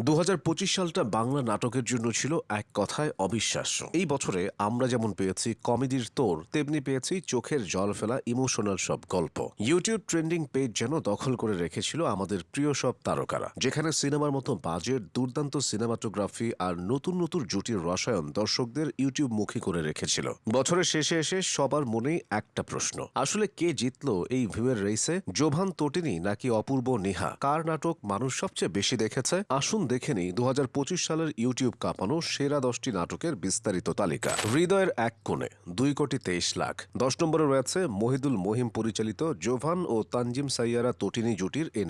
২০২৫ সালটা বাংলা নাটকের জন্য ছিল এক কথায় অবিশ্বাস্য। এই বছরে আমরা যেমন পেয়েছি কমেডির তোড়, তেমনি পেয়েছি চোখের জল ফেলা ইমোশনাল সব গল্প। ইউটিউব ট্রেন্ডিং পেজ যেন দখল করে রেখেছিল আমাদের প্রিয় সব তারকারা, যেখানে সিনেমার মতো বাজেট, দুর্দান্ত সিনেমাটোগ্রাফি আর নতুন নতুন জুটির রসায়ন দর্শকদের ইউটিউব মুখী করে রেখেছিল। বছরের শেষে এসে সবার মনেই একটা প্রশ্ন, আসলে কে জিতল এই ভিউয়ের রেসে? জোভান তটিনী নাকি অপূর্ব নেহা? কার নাটক মানুষ সবচেয়ে বেশি দেখেছে? আসুন দেখে নিই ২০২৫ সালের ইউটিউব কাঁপানো সেরা 10টি নাটকের বিস্তারিত তালিকা। হৃদয়ের এক কোণে ২,২৩,০০,০০০। ১০ নম্বরে রয়েছে মহিদুল মহিম পরিচালিত জোভান ও তানজিম সাইয়ারা তটিনী জুটির এই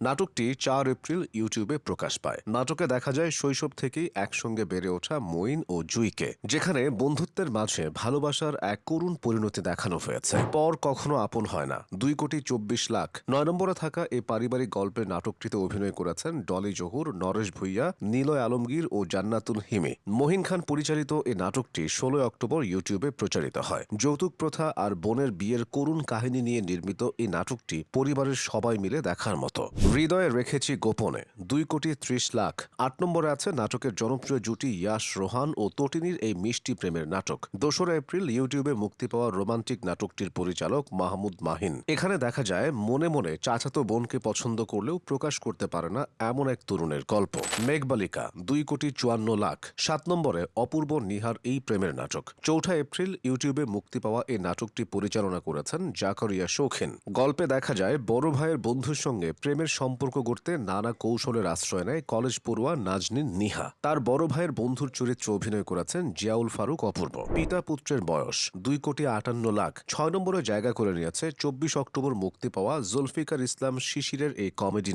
নাটকটি ৪ এপ্রিল ইউটিউবে প্রকাশ পায়। নাটকে দেখা যায় শৈশব থেকেই একসঙ্গে বেড়ে ওঠা মঈন ও জুইকে, যেখানে বন্ধুত্বের মাঝে ভালোবাসার এক করুণ পরিণতি দেখানো হয়েছে। পর কখনো আপন হয় না ২,২৪,০০,০০০। ৯ নম্বরে থাকা এই পারিবারিক গল্পের নাটকটিতে অভিনয় করেছেন ডলি জহুর, নরেশ ভুইয়া, নিলয় আলমগীর ও জান্নাতুল হিমি। মহিন খান পরিচালিত এই নাটকটি ১৬ অক্টোবর ইউটিউবে প্রচারিত হয়। যৌতুক প্রথা আর বোনের বিয়ের করুণ কাহিনী নিয়ে নির্মিত এই নাটকটি পরিবারের সবাই মিলে দেখার মতো। হৃদয়ে রেখেছি গোপনে ২,৩০,০০,০০০। ৮ নম্বরে আছে নাটকের জনপ্রিয় জুটি ইয়াশ রোহান ও তটিনীর এই মিষ্টি প্রেমের নাটক। ২রা এপ্রিল ইউটিউবে মুক্তি পাওয়া রোমান্টিক নাটকটির পরিচালক মাহমুদ মাহিন। এখানে দেখা যায় মনে মনে চাচাতো বোনকে পছন্দ করলেও প্রকাশ করতে পারে না এমন এক তরুণের গল্প। মেঘবালিকা ২,৫৪,০০,০০০। ৭ নম্বরে অপূর্ব নিহার এই প্রেমের নাটক। ৪ঠা এপ্রিল ইউটিউবে মুক্তি পাওয়া এই নাটকটি পরিচালনা করেছেন জাকারিয়া শৌখিন। গল্পে দেখা যায় বড় ভাইয়ের বন্ধুর সঙ্গে প্রেমের সম্পর্ক গড়তে নানা কৌশলের আশ্রয় নেয় কলেজ পড়ুয়া নাজনীন নিহা। তার বড় ভাইয়ের বন্ধুর চরিত্রে অভিনয় করেছেন জিয়াউল ফারুক অপূর্ব। পিতা পুত্রের বয়স ২,৫৮,০০,০০০। ৬ নম্বরে জায়গা করে নিয়েছে ২৪ অক্টোবর মুক্তি পাওয়া জুলফিকার ইসলাম শিশিরের এই কমেডি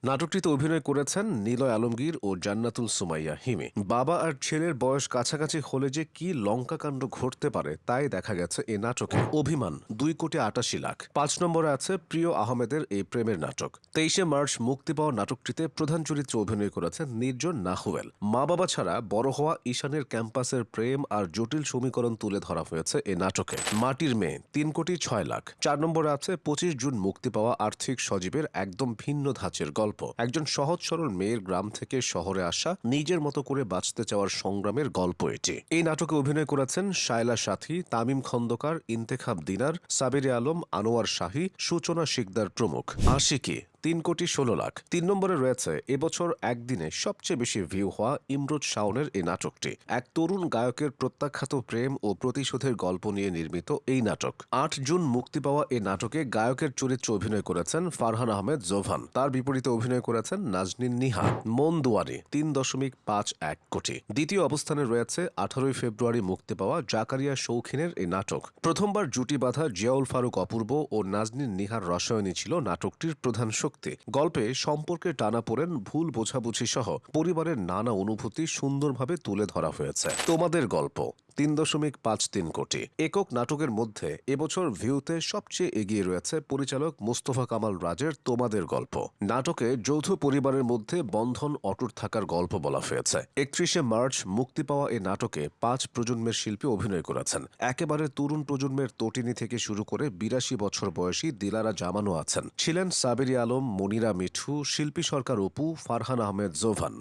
নাটকটিতে অভিনয় করেছেন নিলয় আলমগীর ও জান্নাতুল সুমাইয়া হিমি। বাবা আর ছেলের বয়স কাছাকাছি হলে যে কি লঙ্কাকাণ্ড ঘটতে পারে তাই দেখা গেছে এই নাটকে। অভিমান ২,৮৮,০০,০০০। ৫ নম্বরে আছে প্রিয় আহমেদের এই প্রেমের নাটক। ২৩শে মার্চ মুক্তি পাওয়া নাটকটিতে প্রধান চরিত্রে অভিনয় করেছেন নির্জন নাহুয়েল। মা বাবা ছাড়া বড় হওয়া ঈশানের ক্যাম্পাসের প্রেম আর জটিল সমীকরণ তুলে ধরা হয়েছে এই নাটকে। মাটির মেয়ে ৩,৬০,০০,০০০। ৪ নম্বরে আছে ২৫ জুন মুক্তি পাওয়া আর্থিক সজীবের একদম ভিন্ন ধাঁচের গল্প। একজন সহজ সরল মেয়ের গ্রাম থেকে শহরে আসা, নিজের মতো করে বাঁচতে চাওয়ার সংগ্রামের গল্প এটি। এই নাটকে অভিনয় করেছেন শায়লা সাথী, তামিম খন্দকার, ইন্তেখাব দিনার, সাবিরে আলম, আনোয়ার শাহী, সূচনা শিকদার প্রমুখ। আশিকি ৩,১৬,০০,০০০। ৩ নম্বরে রয়েছে এবছর একদিনে সবচেয়ে বেশি ভিউ হওয়া ইমরোজ শাওনের এই নাটকটি। এক তরুণ গায়কের প্রত্যাখ্যাত প্রেম ও প্রতিশোধের গল্প নিয়ে নির্মিত এই নাটক। ৮ জুন মুক্তি পাওয়া এই নাটকে গায়কের চরিত্রে অভিনয় করেছেন ফারহান আহমেদ জোভান। তার বিপরীতে অভিনয় করেছেন নাজনীন নিহা। মন দুয়ারে ৩,৫১ কোটি। দ্বিতীয় অবস্থানে রয়েছে ১৮ ফেব্রুয়ারি মুক্তি পাওয়া জাকারিয়া শৌখিনের এই নাটক। প্রথমবার জুটি বাঁধা জিয়াউল ফারুক অপূর্ব ও নাজনীন নিহার রসায়নী ছিল নাটকটির প্রধান শক্তি। গল্পে সম্পর্কে টানাপোড়েন, ভুল বোঝাবুঝি সহ পরিবারের নানা অনুভূতি সুন্দরভাবে তুলে ধরা হয়েছে। তোমাদের গল্প ৩,৫৩ কোটি। একক নাটকের মধ্যে এবছর ভিউতে সবচেয়ে এগিয়ে রয়েছে পরিচালক মুস্তফা কামাল রাজের তোমাদের গল্প। নাটকে যৌথ পরিবারের মধ্যে বন্ধন অটুট থাকার গল্প বলা হয়েছে। ৩১শে মার্চ মুক্তি পাওয়া এই নাটকে ৫ প্রজন্মের শিল্পী অভিনয় করেছেন। একেবারে তরুণ প্রজন্মের তটিনী থেকে শুরু করে ৮২ বছর বয়সী দিলারা জামানও আছেন। ছিলেন সাবেরি আলম, মনিরা মিঠু, শিল্পী সরকার অপু, ফারহান আহমেদ জোভান।